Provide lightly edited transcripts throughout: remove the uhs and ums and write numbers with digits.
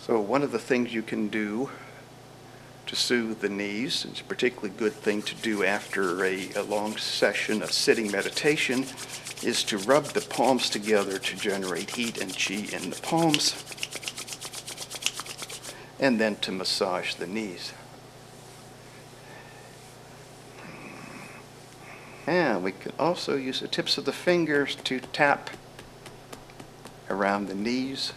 So one of the things you can do to soothe the knees, it's a particularly good thing to do after a long session of sitting meditation, is to rub the palms together to generate heat and qi in the palms, and then to massage the knees. And we can also use the tips of the fingers to tap around the knees.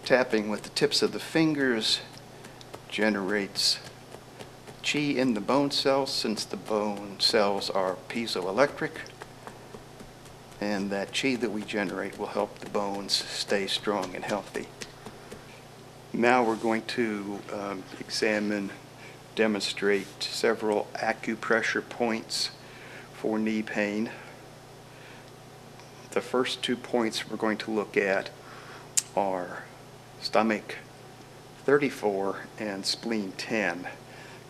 Tapping with the tips of the fingers generates qi in the bone cells, since the bone cells are piezoelectric, and that qi that we generate will help the bones stay strong and healthy. Now we're going to demonstrate several acupressure points for knee pain. The first 2 points we're going to look at are stomach 34 and spleen 10,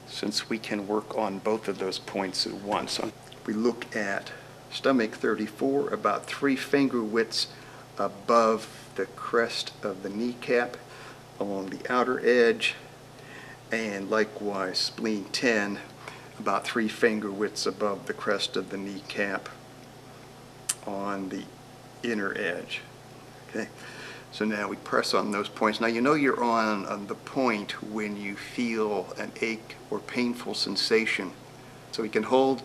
since we can work on both of those points at once. We look at stomach 34, about 3 finger widths above the crest of the kneecap along the outer edge, and likewise spleen 10, about 3 finger widths above the crest of the kneecap on the inner edge. Okay, so now we press on those points. Now you know you're on the point when you feel an ache or painful sensation. So we can hold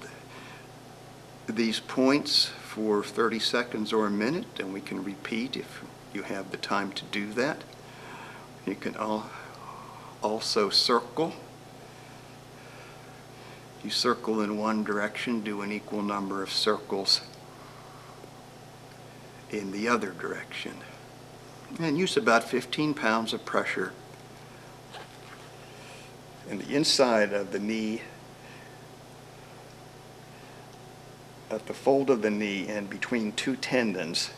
these points for 30 seconds or a minute, and we can repeat if you have the time to do that. You can also circle. You circle in one direction, do an equal number of circles in the other direction. And use about 15 pounds of pressure in the inside of the knee, at the fold of the knee and between 2 tendons.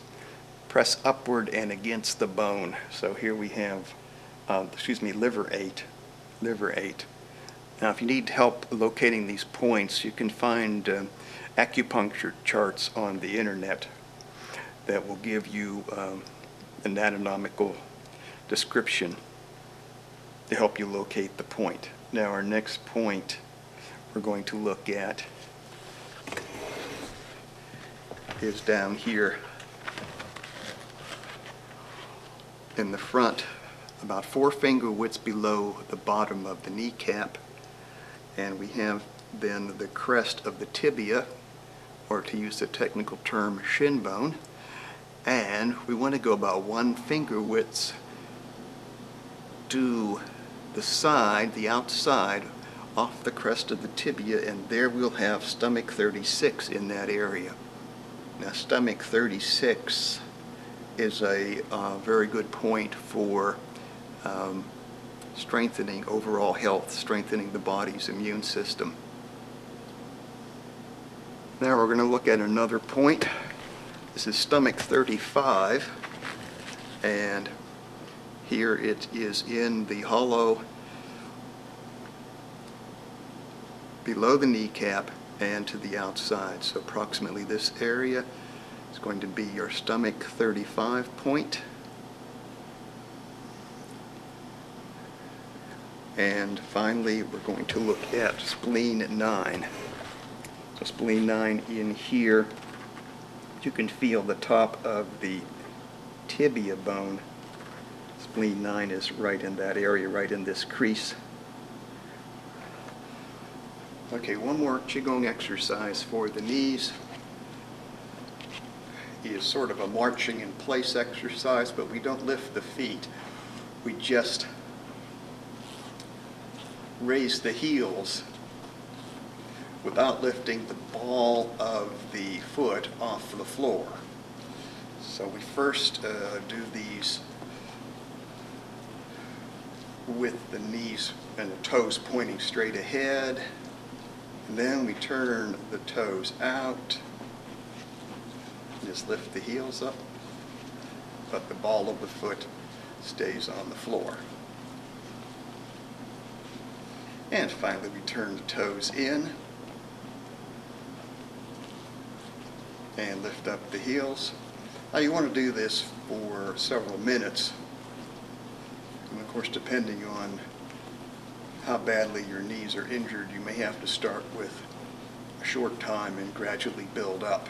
Press upward and against the bone. So here we have, liver 8. Now if you need help locating these points, you can find acupuncture charts on the internet that will give you an anatomical description to help you locate the point. Now our next point we're going to look at is down here in the front, about 4 finger widths below the bottom of the kneecap, and we have then the crest of the tibia, or to use the technical term, shin bone, and we want to go about 1 finger widths to the side, the outside, off the crest of the tibia, and there we'll have stomach 36 in that area. Now stomach 36 is a very good point for strengthening overall health, strengthening the body's immune system. Now we're going to look at another point. This is stomach 35, and here it is in the hollow below the kneecap and to the outside. So approximately this area is going to be your stomach 35 point. And finally, we're going to look at spleen 9. So spleen 9 in here, you can feel the top of the tibia bone. Spleen 9 is right in that area, right in this crease. Okay, one more Qigong exercise for the knees. It is sort of a marching in place exercise, but we don't lift the feet. We just raise the heels without lifting the ball of the foot off the floor. So we first do these with the knees and the toes pointing straight ahead. And then we turn the toes out. Just lift the heels up, but the ball of the foot stays on the floor. And finally we turn the toes in and lift up the heels. Now you want to do this for several minutes. course, depending on how badly your knees are injured, you may have to start with a short time and gradually build up.